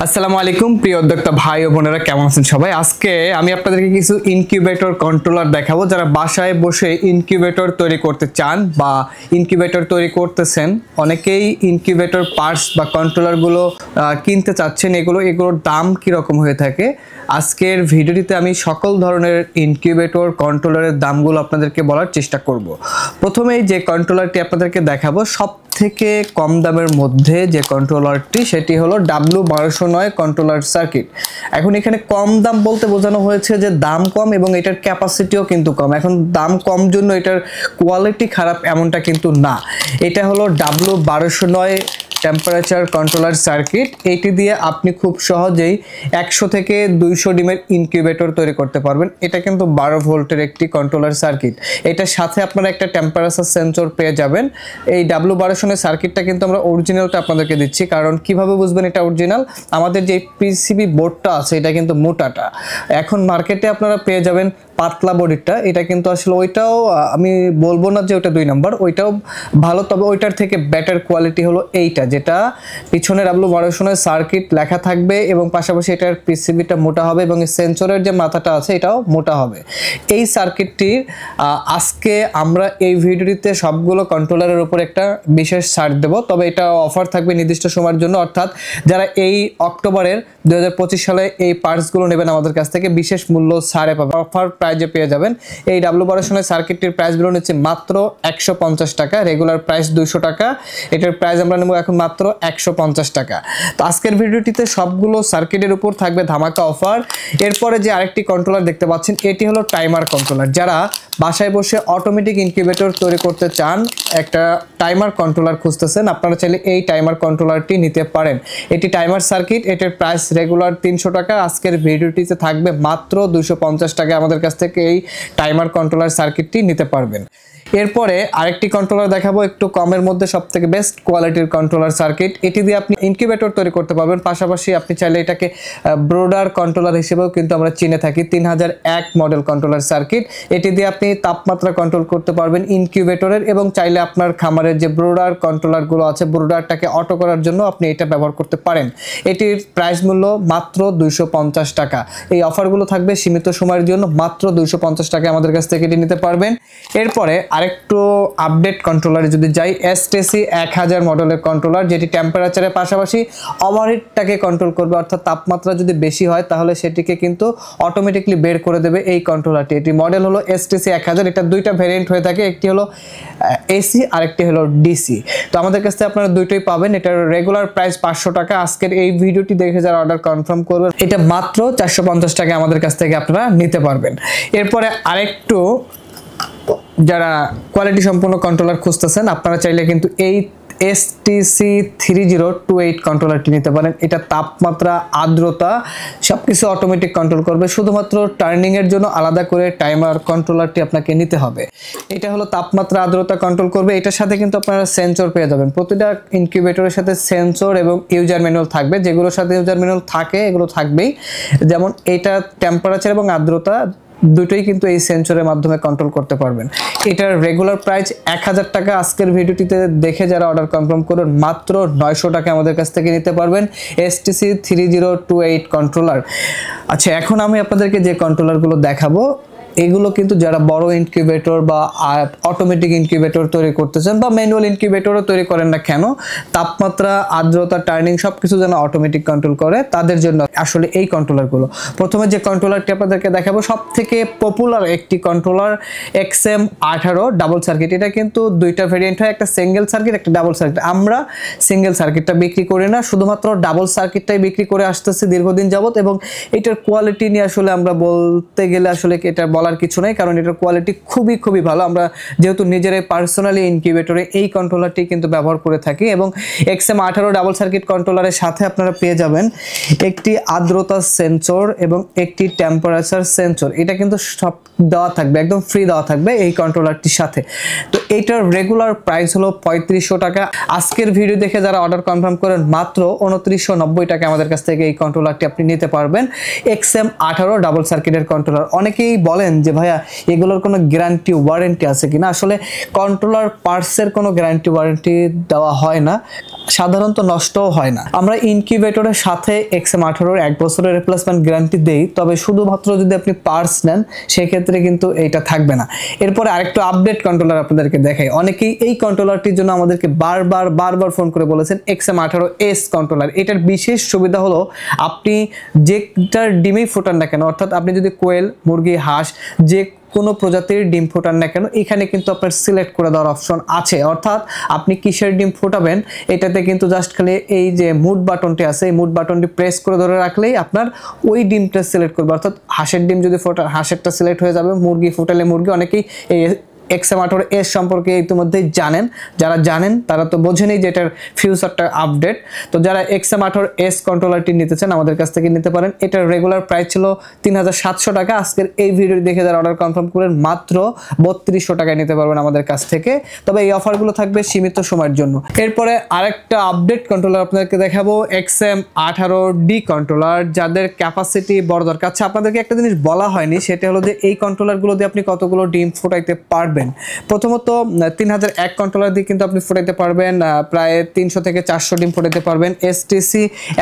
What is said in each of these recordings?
আসসালামু আলাইকুম প্রিয় উদ্যোক্তা ভাই ও বোনেরা, কেমন আছেন সবাই? আজকে আমি আপনাদেরকে কিছু ইনকিউবেটর কন্ট্রোলার দেখাবো। যারা বাসায় বসে ইনকিউবেটর তৈরি করতে চান বা ইনকিউবেটর তৈরি করতেছেন, অনেকেই ইনকিউবেটর পার্টস বা কন্ট্রোলারগুলো কিনতে চাচ্ছেন। এগুলোর দাম কীরকম হয়ে থাকে, আজকের ভিডিওটিতে আমি সকল ধরনের ইনকিউবেটর কন্ট্রোলারের দামগুলো আপনাদেরকে বলার চেষ্টা করব। প্রথমেই যে কন্ট্রোলারটি আপনাদেরকে দেখাবো, সব থেকে কম দামের মধ্যে যে কন্ট্রোলারটি, সেটি হলো W1209 কন্ট্রোলার সার্কিট। এখন এখানে কম দাম বলতে বোঝানো হয়েছে যে দাম কম এবং এটার ক্যাপাসিটিও কিন্তু কম। এখন দাম কম জন্য এটার কোয়ালিটি খারাপ এমনটা কিন্তু না। এটা হলো W1209 টেম্পারেচার কন্ট্রোলার সার্কিট। এইটি দিয়ে আপনি খুব সহজেই 100 থেকে 200 ডিমের ইনকিউবেটর তৈরি করতে পারবেন। এটা কিন্তু 12 ভোল্টের একটি কন্ট্রোলার সার্কিট। এটার সাথে আপনারা একটা টেম্পারেচার সেন্সর পেয়ে যাবেন। এই W1209 সার্কিটটা কিন্তু আমরা অরিজিনালটা আপনাদেরকে দিচ্ছি, কারণ কিভাবে বুঝবেন এটা অরিজিনাল? আমাদের যে পিসিবি বোর্ডটা আছে এটা কিন্তু মোটাটা। এখন মার্কেটে আপনারা পেয়ে যাবেন পাতলা বডিটা। এটা কিন্তু আসলে ওইটাও আমি বলবো না যে ওটা 2 নম্বর, ওইটাও ভালো, তবে ওইটার থেকে বেটার কোয়ালিটি হলো এইটা, যেটা পিছনে W1209 সার্কিট লেখা থাকবে এবং পাশাপাশি এটার পিসিবিটা মোটা হবে এবং সেন্সরের যে মাথাটা আছে এটাও মোটা হবে। এই সার্কিটটির আজকে আমরা এই ভিডিওটিতে সবগুলো কন্ট্রোলারের উপর একটা বিশেষ ছাড় দেব, তবে এটা অফার থাকবে নির্দিষ্ট সময়ের জন্য। অর্থাৎ যারা এই অক্টোবরের 2025 সালে এই পার্টসগুলো নেবেন আমাদের কাছ থেকে, বিশেষ মূল্য ছাড়ে পাবে, অফার প্রাইজে পেয়ে যাবেন। এই W1209 সার্কিটটির প্রাইসগুলো নিচ্ছে মাত্র 150 টাকা, রেগুলার প্রাইস 200 টাকা। এটার প্রাইস আমরা নেব এখন মাত্র 150 টাকা। তো আজকের ভিডিওটিতে সবগুলো সার্কিটের উপর থাকবে ধামাকা অফার। এরপরে যে আরেকটি কন্ট্রোলার দেখতে পাচ্ছেন, এটি হলো টাইমার কন্ট্রোলার। যারা বাসায় বসে অটোমেটিক ইনকিউবেটর তৈরি করতে চান, একটা টাইমার কন্ট্রোলার খুঁজতেছেন, আপনারা চাইলে এই টাইমার কন্ট্রোলারটি নিতে পারেন। এটি টাইমার সার্কিট, এটার প্রাইস রেগুলার 300 টাকা। আজকের ভিডিওটিতে থাকবে মাত্র 250 টাকা। আমাদের কাছ থেকে এই টাইমার কন্ট্রোলার সার্কিটটি নিতে পারবেন। এরপরে আরেকটি কন্ট্রোলার দেখাবো, একটু কমের মধ্যে সবথেকে বেস্ট কোয়ালিটির কন্ট্রোলার সার্কিট। এটি দিয়ে আপনি ইনকিউবেটর তৈরি করতে পারবেন, পাশাপাশি আপনি চাইলে এটাকে ব্রোডার কন্ট্রোলার হিসেবেও কিন্তু আমরা চিনে থাকি। 3001 মডেল কন্ট্রোলার সার্কিট। এটি দিয়ে আপনি তাপমাত্রা কন্ট্রোল করতে পারবেন ইনকিউবেটরের, এবং চাইলে আপনার খামারের যে ব্রোডার কন্ট্রোলারগুলো আছে, ব্রোডারটাকে অটো করার জন্য আপনি এটা ব্যবহার করতে পারেন। এটির প্রাইস মূল্য মাত্র 250 টাকা। এই অফারগুলো থাকবে সীমিত সময়ের জন্য, মাত্র 250 টাকা আমাদের কাছ থেকে এটি নিতে পারবেন। এরপরে আরেকটু আপডেট কন্ট্রোলারে যদি যাই, STC 1000 মডেলের কন্ট্রোলার, যেটি টেম্পারেচারের পাশাপাশি ওভারহিটটাকে কন্ট্রোল করবে। অর্থাৎ তাপমাত্রা যদি বেশি হয় তাহলে সেটিকে কিন্তু অটোমেটিকলি বের করে দেবে এই কন্ট্রোলারটি। এটি মডেল হলো STC 1000। এটা দুইটা ভেরিয়েন্ট হয়ে থাকে, একটি হলো AC আর একটি হলো DC। তো আমাদের কাছ থেকে আপনারা দুইটাই পাবেন। এটার রেগুলার প্রাইস 500 টাকা। আজকের এই ভিডিওটি দেখে যারা অর্ডার কনফার্ম করবেন, এটা মাত্র 450 টাকা আমাদের কাছ থেকে আপনারা নিতে পারবেন। এরপরে আরেকটু যারা কোয়ালিটি সম্পূর্ণ কন্ট্রোলার খুঁজতেছেন, আপনারা চাইলে কিন্তু এই STC 3028 কন্ট্রোলারটি নিতে পারেন। এটা তাপমাত্রা, আর্দ্রতা সবকিছু অটোমেটিক কন্ট্রোল করবে। শুধুমাত্র টার্নিং এর জন্য আলাদা করে টাইমার কন্ট্রোলারটি আপনাকে নিতে হবে। এটা হলো তাপমাত্রা, আর্দ্রতা কন্ট্রোল করবে। এটার সাথে কিন্তু আপনারা সেন্সর পেয়ে যাবেন। প্রতিটা ইনকিউবেটরের সাথে সেন্সর এবং ইউজার ম্যানুয়াল থাকবে। যেগুলোর সাথে ইউজার ম্যানুয়াল থাকে এগুলো থাকবেই, যেমন এটা টেম্পারেচার এবং আর্দ্রতা দুটোই কিন্তু এই সেন্সরের মাধ্যমে কন্ট্রোল করতে পারবেন। এটার রেগুলার প্রাইস 1000 টাকা। আজকের ভিডিওটিতে দেখে যারা অর্ডার কনফার্ম করুন, মাত্র 900 টাকা আমাদের কাছ থেকে নিতে পারবেন STC 3028 কন্ট্রোলার। আচ্ছা, এখন আমি আপনাদেরকে যে কন্ট্রোলারগুলো দেখাবো, এগুলো কিন্তু যারা বড় ইনকিউবেটর বা অটোমেটিক ইনকিউবেটর তৈরি করতেছেন বা ম্যানুয়াল ইনকিউবেটরও তৈরি করেন না কেন, তাপমাত্রা, আর্দ্রতা, টার্নিং সবকিছু যেন অটোমেটিক কন্ট্রোল করে, তাদের জন্য আসলে এই কন্ট্রোলারগুলো। প্রথমে যে কন্ট্রোলারটি আপনাদেরকে দেখাবো, সব থেকে পপুলার একটি কন্ট্রোলার XM18 ডাবল সার্কিট। এটা কিন্তু দুইটা ভেরিয়েন্ট হয়, একটা সিঙ্গেল সার্কিট, একটা ডাবল সার্কিট। আমরা সিঙ্গেল সার্কিটটা বিক্রি করি না, শুধুমাত্র ডাবল সার্কিটটাই বিক্রি করে আসতেছি দীর্ঘদিন যাবত। এবং এটার কোয়ালিটি নিয়ে আসলে আমরা বলতে গেলে আসলে এটা বলার কিছু নাই, কারণ এটার কোয়ালিটি খুবই ভালো। আমরা যেহেতু নিজেরাই পার্সোনালি ইনকিউবেটরে এই কন্ট্রোলারটি কিন্তু ব্যবহার করে থাকি। এবং XM18 ডাবল সার্কিট কন্ট্রোলারের সাথে আপনারা পেয়ে যাবেন একটি আর্দ্রতা সেন্সর এবং একটি টেম্পারেচার সেন্সর। এটা কিন্তু সব দেওয়া থাকবে, একদম ফ্রি দেওয়া থাকবে এই কন্ট্রোলারটির সাথে। তো এটার রেগুলার প্রাইস হলো 3500 টাকা। আজকের ভিডিও দেখে যারা অর্ডার কনফার্ম করেন, মাত্র 2990 টাকা আমাদের কাছ থেকে এই কন্ট্রোলারটি আপনি নিতে পারবেন। XM18 ডাবল সার্কিটের কন্ট্রোলার। অনেকেই বলেন যে ভাইয়া এগুলোর কোনো গ্যারান্টি ওয়ারেন্টি আছে কিনা। আসলে কন্ট্রোলার পার্টসের কোনো গ্যারান্টি ওয়ারেন্টি দেওয়া হয় না। সাধারণত নষ্টও হয় না। আমরা ইনকিউবেটরের সাথে XM18 1 বছরের রিপ্লেসমেন্ট গ্যারান্টি দেই, তবে শুধুমাত্র যদি আপনি পার্টস নেন সেক্ষেত্রে কিন্তু এটা থাকবে না। এরপরে আরেকটু আপডেট কন্ট্রোলার আপনাদেরকে দেখাই। অনেকেই এই কন্ট্রোলারটির জন্য আমাদেরকে বারবার ফোন করে বলেছেন XM18S কন্ট্রোলার। এটার বিশেষ সুবিধা হলো আপনি যেটার ডিমেই ফোটান না কেন, অর্থাৎ আপনি যদি কোয়েল, মুরগি, হাঁস যে কোনো প্রজাতির ডিম ফোটান না কেন, এখানে কিন্তু আপনার সিলেক্ট করে দেওয়ার অপশন আছে। অর্থাৎ আপনি কিসের ডিম ফোটাবেন এটাতে কিন্তু জাস্ট খালি এই যে মুড বাটনটি আছে, এই মুড বাটনটি প্রেস করে ধরে রাখলেই আপনার ওই ডিমটা সিলেক্ট করবে। অর্থাৎ হাঁসের ডিম যদি ফোটান হাঁসেরটা সিলেক্ট হয়ে যাবে, মুরগি ফোটালে মুরগি। অনেকেই এই XM18S সম্পর্কে ইতিমধ্যেই জানেন, যারা জানেন তারা তো বোঝেনই যে এটার ফিউচারটা আপডেট। তো যারা XM18S কন্ট্রোলারটি নিতে চান আমাদের কাছ থেকে নিতে পারেন। এটার রেগুলার প্রাইস ছিল 3700 টাকা। আজকের এই ভিডিও দেখে যারা অর্ডার কনফার্ম করেন মাত্র 3200 টাকায় নিতে পারবেন আমাদের কাছ থেকে। তবে এই অফারগুলো থাকবে সীমিত সময়ের জন্য। এরপরে আরেকটা আপডেট কন্ট্রোলার আপনাদেরকে দেখাবো, XM18D কন্ট্রোলার, যাদের ক্যাপাসিটি বড় দরকার। আচ্ছা, আপনাদেরকে একটা জিনিস বলা হয়নি, সেটা হলো যে এই কন্ট্রোলারগুলো দিয়ে আপনি কতগুলো ডিম ফোটাইতে পারবেন। প্রথমত 3001 কন্ট্রোলার দিয়ে কিন্তু আপনি ফোটাইতে পারবেন প্রায় 300 থেকে 400 ডিম ফোটাইতে পারবেন। STC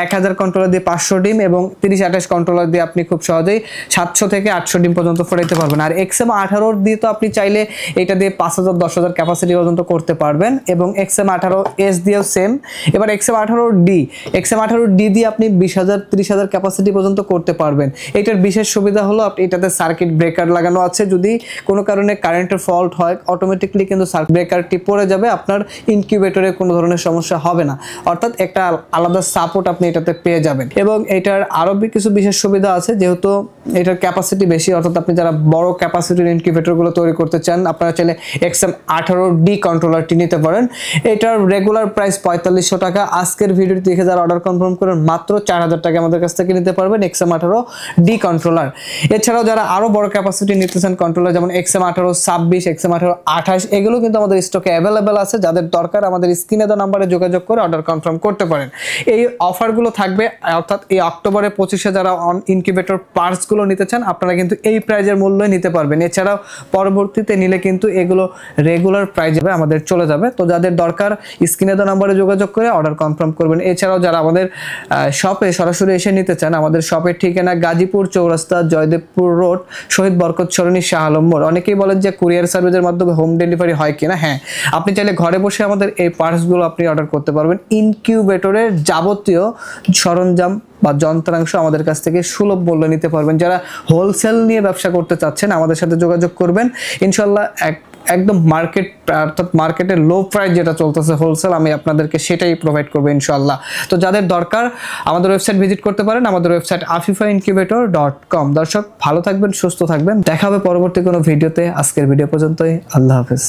1000 কন্ট্রোলার দিয়ে 500 ডিম এবং 3028 কন্ট্রোলার দিয়ে আপনি খুব সহজেই 700 থেকে 800 ডিম পর্যন্ত ফোটাইতে পারবেন। আর XM18 দিয়ে তো আপনি চাইলে এটা দিয়ে 5000 10000 ক্যাপাসিটি পর্যন্ত করতে পারবেন। এবং XM18S দিয়েও সেম। এবার XM18D দিয়ে আপনি 20000 30000 ক্যাপাসিটি পর্যন্ত করতে পারবেন। এটার বিশেষ সুবিধা হলো এটাতে সার্কিট ব্রেকার লাগানো আছে। যদি কোনো কারণে কারেন্টের ফল্ট হয় অটোমেটিকলি কিন্তু সার্কিট ব্রেকারটি পড়ে যাবে, আপনার ইনকিউবেটরে কোনো ধরনের সমস্যা হবে না। অর্থাৎ একটা আলাদা সাপোর্ট আপনি এটাতে পেয়ে যাবেন। এবং এটার আরো কিছু বিশেষ সুবিধা আছে, যেহেতু এটার ক্যাপাসিটি বেশি, অর্থাৎ আপনি যারা বড় ক্যাপাসিটির ইনকিউবেটরগুলো তৈরি করতে চান আপনারা চাইলে XM18D কন্ট্রোলারটি নিতে পারেন। এটার রেগুলার প্রাইস 4500 টাকা। আজকের ভিডিওটি দেখে যারা অর্ডার কনফার্ম করেন মাত্র 4000 টাকা আমাদের কাছ থেকে নিতে পারবেন XM18D কন্ট্রোলার। এছাড়াও যারা আরো বড় ক্যাপাসিটি নিতে চান কন্ট্রোলার, যেমন XM1826, XM1828, এগুলো কিন্তু আমাদের স্টকে অ্যাভেলেবেল আছে। যাদের দরকার আমাদের স্ক্রিনে দেওয়া নাম্বারে যোগাযোগ করে অর্ডার কনফার্ম করতে পারেন। এই অফারগুলো থাকবে, অর্থাৎ এই অক্টোবরের 25-এ যারা ইনকিউবেটর পার্টসগুলো নিতে চান আপনারা কিন্তু এই প্রাইজের মূল্যে নিতে পারবেন। এছাড়াও পরবর্তীতে নিলে কিন্তু এগুলো রেগুলার প্রাইজে আমাদের চলে যাবে। তো যাদের দরকার স্ক্রিনে দেওয়া নাম্বারে যোগাযোগ করে অর্ডার কনফার্ম করবেন। এছাড়াও যারা আমাদের শপে সরাসরি এসে নিতে চান, আমাদের শপের ঠিকানা গাজীপুর চৌরাস্তা, জয়দেবপুর রোড, শহীদ বরকত সরণি, শাহ আলম মোড়। অনেকেই বলেন যে কুরিয়ার সার্ভিসের মাধ্যমে হোম ডেলিভারি হয় কিনা। হ্যাঁ, আপনি চাইলে ঘরে বসে আমাদের এই পার্টসগুলো আপনি অর্ডার করতে পারবেন। ইনকিউবেটরের যাবতীয় সরঞ্জাম বা যন্ত্রাংশ আমাদের কাছ থেকে সুলভ মূল্যে নিতে পারবেন। যারা হোলসেল নিয়ে ব্যবসা করতে চাচ্ছেন আমাদের সাথে যোগাযোগ করবেন। ইনশাল্লাহ একদম মার্কেট, অর্থাৎ মার্কেটের লো প্রাইস যেটা চলতেছে হোলসেল, আমি আপনাদেরকে সেটাই প্রোভাইড করবো ইনশাল্লাহ। তো যাদের দরকার আমাদের ওয়েবসাইট ভিজিট করতে পারেন, আমাদের ওয়েবসাইট afifaincubator.com। দর্শক ভালো থাকবেন, সুস্থ থাকবেন, দেখা হবে পরবর্তী কোনো ভিডিওতে। আজকের ভিডিও পর্যন্তই, আল্লাহ হাফেজ।